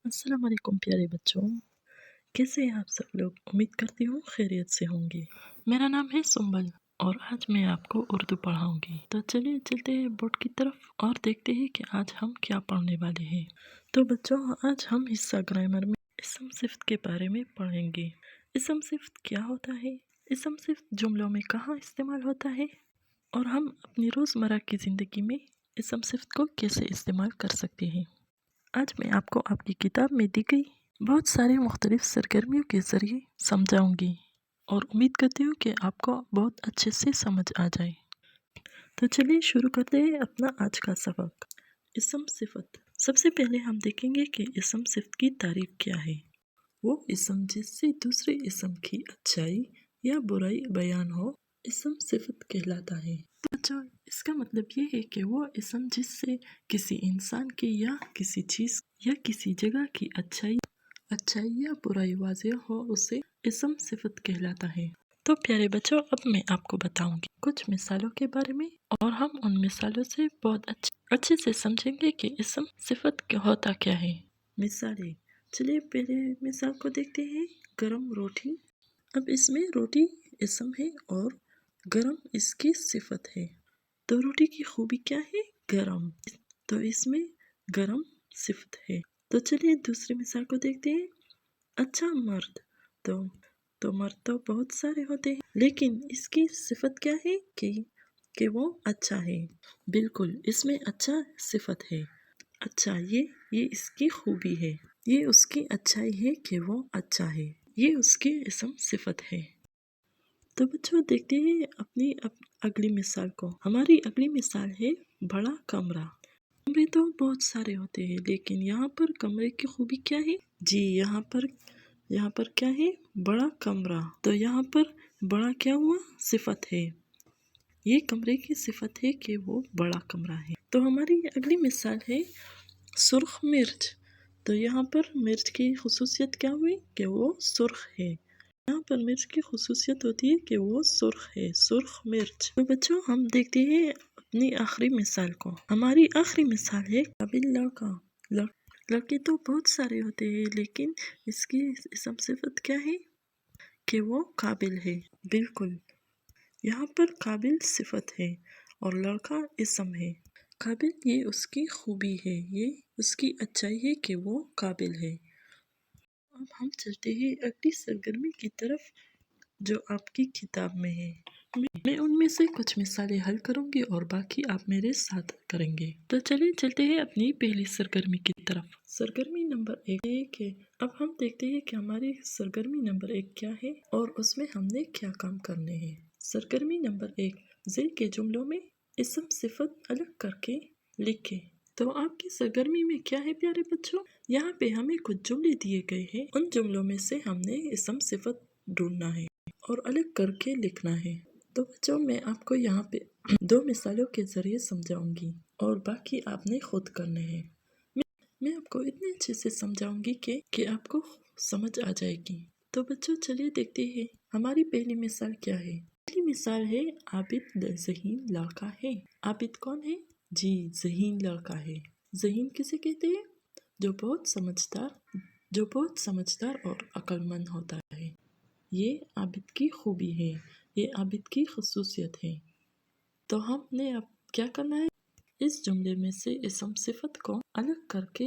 अस्सलाम वालेकुम प्यारे बच्चों, कैसे हैं आप सब लोग। उम्मीद करती हूँ खैरियत से होंगे। मेरा नाम है सुम्बल और आज मैं आपको उर्दू पढ़ाऊंगी। तो चलिए चलते हैं बोर्ड की तरफ और देखते हैं कि आज हम क्या पढ़ने वाले हैं। तो बच्चों, आज हम हिस्सा ग्रामर में इसम सिफ्त के बारे में पढ़ेंगे। इसम सिफ्त क्या होता है, इसम सिफ्त जुमलों में कहाँ इस्तेमाल होता है और हम अपनी रोज़मर्रा की ज़िंदगी में इसम सिफ्त को कैसे इस्तेमाल कर सकते हैं। आज मैं आपको आपकी किताब में दी गई बहुत सारे मुख्तलिफ सरगर्मियों के ज़रिए समझाऊंगी और उम्मीद करती हूँ कि आपको बहुत अच्छे से समझ आ जाए। तो चलिए शुरू करते हैं अपना आज का सबक। इसम सिफत। सबसे पहले हम देखेंगे कि इसम सिफत की तारीफ क्या है। वो इसम जिससे दूसरे इसम की अच्छाई या बुराई बयान हो, इसम सिफत कहलाता है। तो बच्चों, इसका मतलब ये है कि वो इसम जिससे किसी इंसान की या किसी चीज़ या किसी जगह की अच्छाई या बुराई वाज़ेह हो, उसे इसम सिफत कहलाता है। तो प्यारे बच्चों, अब मैं आपको बताऊंगी कुछ मिसालों के बारे में और हम उन मिसालों से बहुत अच्छे से समझेंगे कि इसम सिफत क्या होता क्या है। मिसालें। चलिए पहले मिसाल को देखते हैं। गरम रोटी। अब इसमें रोटी इसम है और गरम इसकी सिफत है। तो रोटी की खूबी क्या है, गरम, तो इसमें गरम सिफत है। तो चलिए दूसरी मिसाल को देखते हैं। अच्छा मर्द। तो मर्द तो बहुत सारे होते हैं, लेकिन इसकी सिफत क्या है कि वो अच्छा है। बिल्कुल, इसमें अच्छा सिफत है। अच्छा, ये इसकी खूबी है, ये उसकी अच्छाई है कि वो अच्छा है, ये उसकी इसम सिफत है। तो बच्चों, देखते हैं अपनी अगली मिसाल को। हमारी अगली मिसाल है बड़ा कमरा। कमरे तो बहुत सारे होते हैं, लेकिन यहाँ पर कमरे की खूबी क्या है जी, यहाँ पर क्या है, बड़ा कमरा। तो यहाँ पर बड़ा क्या हुआ, सिफत है। ये कमरे की सिफत है कि वो बड़ा कमरा है। तो हमारी अगली मिसाल है सुर्ख मिर्च। तो यहाँ पर मिर्च की खुसूसियत क्या हुई कि वो सुर्ख है। यहाँ पर मिर्च की खुसूसियत होती है कि वो सुर्ख है, सुर्ख मिर्च। तो बच्चों, हम देखते हैं अपनी आखिरी मिसाल को। हमारी आखिरी मिसाल है काबिल लड़का। लड़के तो बहुत सारे होते हैं, लेकिन इसकी इसम सिफत क्या है कि वो काबिल है। बिल्कुल, यहाँ पर काबिल सिफत है और लड़का इसम है। काबिल ये उसकी खूबी है, ये उसकी अच्छाई है कि वो काबिल है। अब हम चलते हैं अगली सरगर्मी की तरफ जो आपकी किताब में है। मैं उनमें से कुछ मिसालें हल करूंगी और बाकी आप मेरे साथ करेंगे। तो चलिए चलते हैं अपनी पहली सरगर्मी की तरफ। सरगर्मी नंबर 1 है। अब हम देखते हैं कि हमारी सरगर्मी नंबर 1 क्या है और उसमें हमने क्या काम करने हैं। सरगर्मी नंबर 1, ज़िल के जुमलों में इसम सिफत अलग करके लिखे। तो आपकी सरगर्मी में क्या है प्यारे बच्चों, यहाँ पे हमें कुछ जुमले दिए गए हैं। उन जुमलों में से हमने इसम सिफत ढूंढना है और अलग करके लिखना है। तो बच्चों, मैं आपको यहाँ पे 2 मिसालों के जरिए समझाऊंगी और बाकी आपने खुद करने हैं। मैं आपको इतने अच्छे से समझाऊंगी कि आपको समझ आ जाएगी। तो बच्चों, चलिए देखते हैं हमारी पहली मिसाल क्या है। पहली मिसाल है आबिद ज़हीन लड़का है। आबिद कौन है जी, ज़हीन लड़का है। ज़हीन किसे कहते हैं, जो बहुत समझदार और अक्लमंद होता है। ये आबिद की खूबी है, ये आबिद की खसूसियत है। तो हमने अब क्या करना है, इस जुमले में से इसम सिफत को अलग करके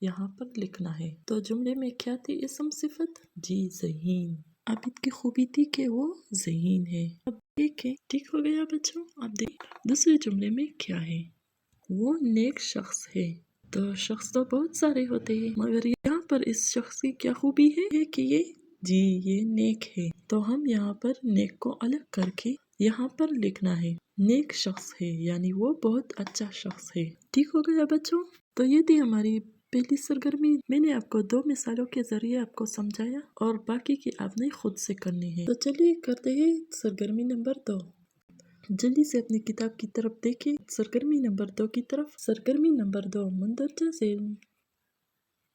यहाँ पर लिखना है। तो जुमले में क्या थी इसम सिफत जी, ज़हीन। आबिद की खूबी थी कि वो ज़हीन है। अब देखें, ठीक हो गया बच्चों। अब देखें दूसरे जुमले में क्या है, वो नेक शख्स है। तो शख्स तो बहुत सारे होते हैं, मगर यहाँ पर इस शख्स की क्या खूबी है कि ये नेक है। तो हम यहाँ पर नेक को अलग करके यहाँ पर लिखना है, नेक शख्स है, यानी वो बहुत अच्छा शख्स है। ठीक हो गया बच्चों। तो ये थी हमारी पहली सरगर्मी। मैंने आपको 2 मिसालों के जरिए आपको समझाया और बाकी की आपने खुद से करनी है। तो चलिए करते हैं सरगर्मी नंबर 2। जल्दी से अपनी किताब की तरफ देखिए, सरगर्मी नंबर 2 की तरफ। सरगर्मी नंबर 2, मंदरजा से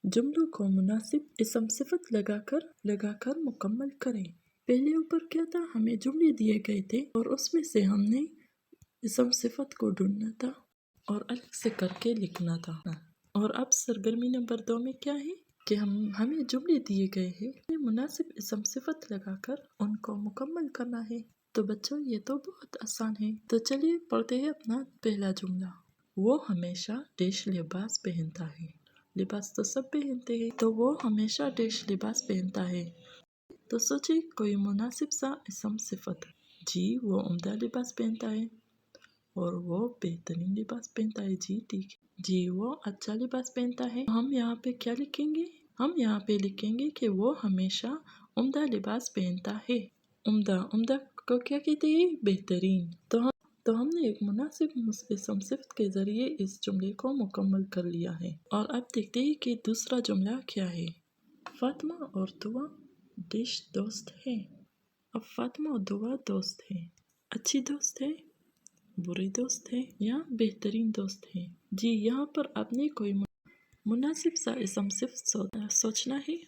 जुमलों को मुनासिब इसम सिफत लगाकर मुकम्मल करें। पहले ऊपर क्या था, हमें जुमले दिए गए थे और उसमें से हमने इसम सिफत को ढूंढना था और अलग से करके लिखना था। और अब सरगर्मी नंबर 2 में क्या है, कि हमें जुमले दिए गए हैं, मुनासिब इसम सिफत लगाकर उनको मुकम्मल करना है। तो बच्चों ये तो बहुत आसान है। तो चलिए पढ़ते हैं अपना पहला जुमला। वो हमेशा डैश लिबास पहनता है। लिबास तो सब पहनते हैं, तो वो हमेशा डैश लिबास पहनता है। तो सोचिए कोई मुनासिब सा इसम सिफत। जी वो उम्दा लिबास पहनता है और वो बेहतरीन लिबास पहनता है। जी ठीक है। जी वो अच्छा लिबास पहनता है। हम यहाँ पे क्या लिखेंगे? हम यहाँ पे लिखेंगे कि वो हमेशा उम्दा लिबास पहनता है। उम्दा उम्दा को क्या कहते हैं? बेहतरीन। तो हमने एक मुनासिब इसम सिफत के जरिए इस जुमले को मुकम्मल कर लिया है। और अब देखते हैं कि दूसरा जुमला क्या है। फातिमा और दुआ डिश दोस्त है। अब फातिमा और दुआ दोस्त है। अच्छी दोस्त है, बुरी दोस्त है या बेहतरीन दोस्त है? जी यहाँ पर आपने कोई मुनासिब सा इसम सिफत सोचना है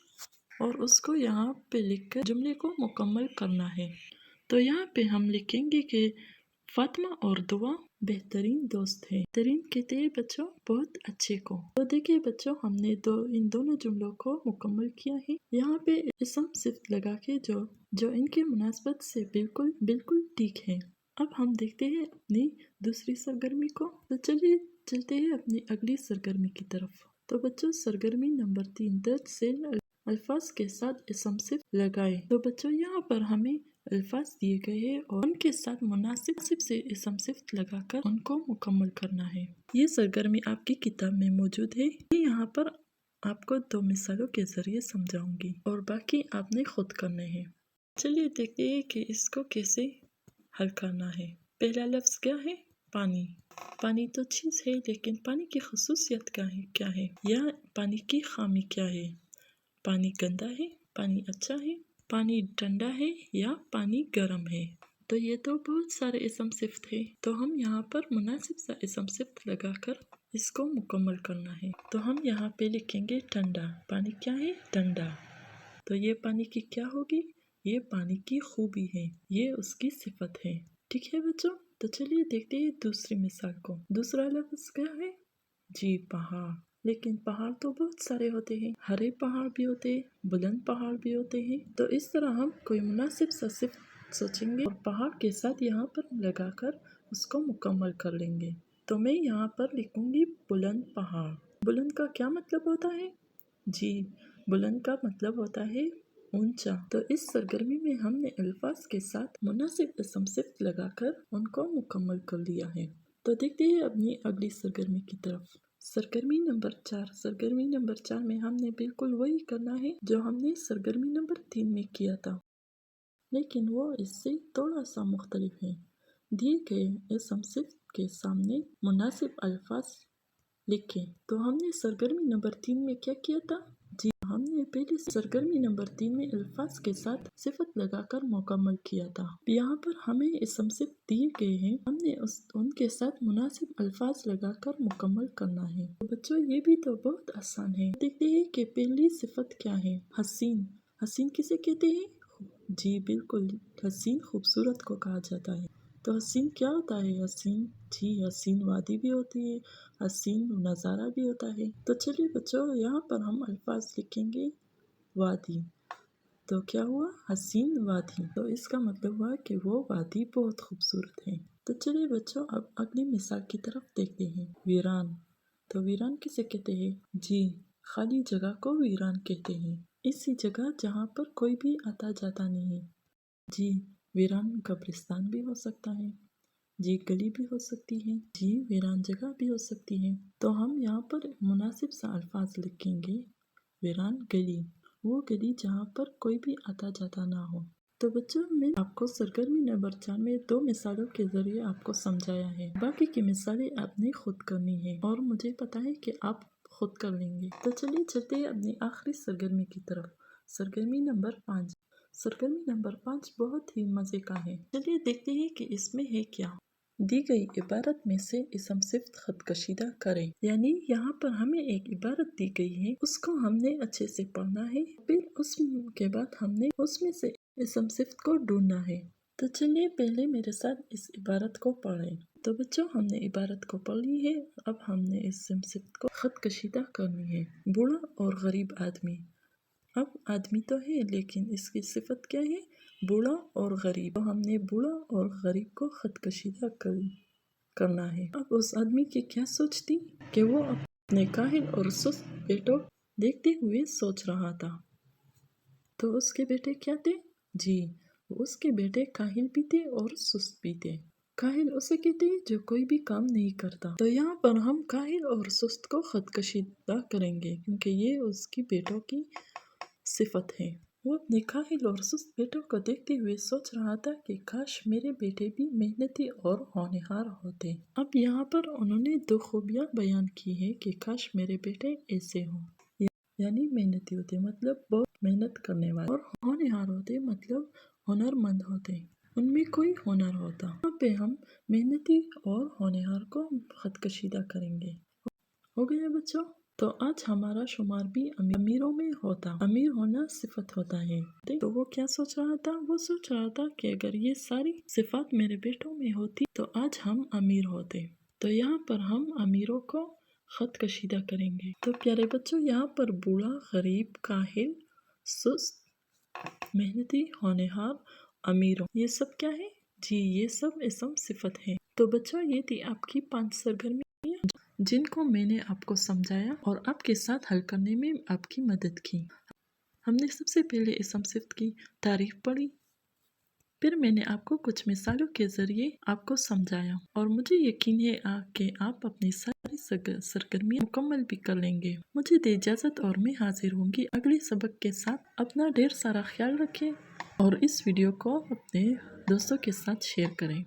और उसको यहाँ पे लिखकर जुमले को मुकम्मल करना है। तो यहाँ पे हम लिखेंगे कि फातिमा और दुआ बेहतरीन दोस्त है। बेहतरीन कहते हैं बच्चों बहुत अच्छे को। तो देखिए बच्चों हमने इन दोनों जुमलों को मुकम्मल किया है। यहाँ पे इसम सिफत लगा के जो इनकी मुनासबत से बिल्कुल ठीक है। अब हम देखते हैं अपनी दूसरी सरगर्मी को। तो चलिए चलते हैं अपनी अगली सरगर्मी की तरफ। तो बच्चों सरगर्मी नंबर 3 दर्ज से अल्फाज के साथ इसम सिफत लगाए। तो बच्चों यहाँ पर हमें अल्फाज दिए गए हैं और उनके साथ मुनासिब से इसम सिफत लगाकर उनको मुकम्मल करना है। ये सरगर्मी आपकी किताब में मौजूद है। यहाँ पर आपको 2 मिसालों के जरिए समझाऊंगी और बाकी आपने खुद करने हैं। चलिए देखते हैं कि इसको कैसे हल करना है। पहला लफ्ज क्या है? पानी। पानी तो चीज है, लेकिन पानी की खसूसियत क्या है या पानी की खामी क्या है? पानी गंदा है, पानी अच्छा है, पानी ठंडा है या पानी गर्म है? तो ये तो बहुत सारे इसम सिफत है। तो हम यहाँ पर मुनासिब सा इसम सिफत लगाकर इसको मुकम्मल करना है। तो हम यहाँ पे लिखेंगे ठंडा। पानी क्या है? ठंडा। तो ये पानी की क्या होगी? ये पानी की खूबी है, ये उसकी सिफत है। ठीक है बच्चों। तो चलिए देखते हैं दूसरी मिसाल को। दूसरा लफ्ज क्या है? जी पहाड़। लेकिन पहाड़ तो बहुत सारे होते हैं। हरे पहाड़ भी होते हैं, बुलंद पहाड़ भी होते हैं। तो इस तरह हम कोई मुनासिब सा सिफत सोचेंगे और पहाड़ के साथ यहाँ पर लगाकर उसको मुकम्मल कर लेंगे। तो मैं यहाँ पर लिखूंगी बुलंद पहाड़। बुलंद का क्या मतलब होता है? जी बुलंद का मतलब होता है ऊंचा। तो इस सरगर्मी में हमने अल्फाज के साथ मुनासिब इसम सिफत लगाकर उनको मुकम्मल कर लिया है। तो देखते हैं अपनी अगली सरगर्मी की तरफ। सरगर्मी नंबर 4। सरगर्मी नंबर 4 में हमने बिल्कुल वही करना है जो हमने सरगर्मी नंबर 3 में किया था, लेकिन वो इससे थोड़ा सा मुख्तलिफ है। दिए गए इसम सिफत के सामने मुनासिब अल्फाज लिखें। तो हमने सरगर्मी नंबर 3 में क्या किया था? जी हमने पहले सरगर्मी नंबर 3 में अल्फाज के साथ सिफत लगाकर मुकम्मल किया था। यहाँ पर हमें इसम सिफत दिए गए हैं, हमने उनके साथ मुनासिब अल्फाज लगाकर मुकम्मल करना है। तो बच्चों ये भी तो बहुत आसान है। देखते हैं कि पहली सिफत क्या है। हसीन। हसीन किसे कहते हैं? जी बिल्कुल, हसीन खूबसूरत को कहा जाता है। तो हसीन क्या होता है? हसीन जी हसीन वादी भी होती है, हसीन नज़ारा भी होता है। तो चलिए बच्चों यहाँ पर हम अल्फाज लिखेंगे वादी। तो क्या हुआ? हसीन वादी। तो इसका मतलब हुआ कि वो वादी बहुत खूबसूरत है। तो चलिए बच्चों अब अगली मिसाल की तरफ देखते हैं। वीरान। तो वीरान किसे कहते हैं? जी खाली जगह को वीरान कहते हैं। ऐसी जगह जहाँ पर कोई भी आता जाता नहीं है। जी वीरान कब्रिस्तान भी हो सकता है, जी गली भी हो सकती है, जी वीरान जगह भी हो सकती है। तो हम यहाँ पर मुनासिब सा अल्फाज लिखेंगे वीरान गली, वो गली जहाँ पर कोई भी आता जाता ना हो। तो बच्चों मैं आपको सरगर्मी नंबर 4 में 2 मिसालों के जरिए आपको समझाया है। बाकी की मिसालें आपने खुद करनी है और मुझे पता है कि आप खुद कर लेंगे। तो चलिए चलते हैं अपनी आखिरी सरगर्मी की तरफ। सरगर्मी नंबर 5। सरगर्मी नंबर 5 बहुत ही मजे का है। चलिए देखते हैं कि इसमें है क्या। दी गई इबारत में से इसम सिफ्त खत कशीदा करें। यानी यहाँ पर हमें एक इबारत दी गई है, उसको हमने अच्छे से पढ़ना है, फिर उसके बाद हमने उसमें से इसम सिफ्त को ढूंढना है। तो चलिए पहले मेरे साथ इस इबारत को पढ़ें। तो बच्चों हमने इबारत को पढ़ ली है। अब हमने इस सिफत को खत कशीदा करनी है। बूढ़ा और गरीब आदमी। अब आदमी तो है लेकिन इसकी सिफत क्या है? बूढ़ा और गरीब। तो हमने बूढ़ा और गरीब को खत कशीदा करना है। अब उस आदमी की क्या सोच थी कि वो अपने काहिल और सुस्त बेटों देखते हुए सोच रहा था। तो उसके बेटे क्या थे? जी, उसके बेटे काहिल भी थे और सुस्त भी थे। काहिल उसे कहते हैं जो कोई भी काम नहीं करता। तो यहाँ पर हम काहिल और सुस्त को खत कशीदा करेंगे क्योंकि ये उसकी बेटों की सिफत है। वो अपने काहिल और सुस्त बेटों को देखते हुए सोच रहा था कि काश मेरे बेटे भी मेहनती और होनहार होते। अब यहाँ पर उन्होंने दो खूबियाँ बयान की है कि काश मेरे बेटे ऐसे हों, यानी मेहनती होते मतलब बहुत मेहनत करने वाले, और होनहार होते मतलब हुनरमंद होते, उनमें कोई हुनर होता। यहाँ पे हम मेहनती और होनहार को खत कशीदा करेंगे। हो गया बच्चों? तो आज हमारा शुमार भी अमीरों में होता। अमीर होना सिफत होता है। तो वो क्या सोच रहा था? वो सोच रहा था कि अगर ये सारी सिफात मेरे बेटों में होती तो आज हम अमीर होते। तो यहाँ पर हम अमीरों को खत कशीदा करेंगे। तो प्यारे बच्चों, यहाँ पर बूढ़ा, गरीब, काहिल, सुस्त, मेहनती, होनहार, अमीरों, ये सब क्या है? जी, ये सब इसम सिफत है। तो बच्चों, ये थी आपकी 5 सरगर्मियाँ जिनको मैंने आपको समझाया और आपके साथ हल करने में आपकी मदद की। हमने सबसे पहले इसम सिफत की तारीफ पढ़ी, फिर मैंने आपको कुछ मिसालों के ज़रिए आपको समझाया और मुझे यकीन है कि आप अपनी सारी सरगर्मियाँ मुकम्मल भी कर लेंगे। मुझे दे इजाज़त और मैं हाजिर होंगी अगले सबक के साथ। अपना ढेर सारा ख्याल रखें और इस वीडियो को अपने दोस्तों के साथ शेयर करें।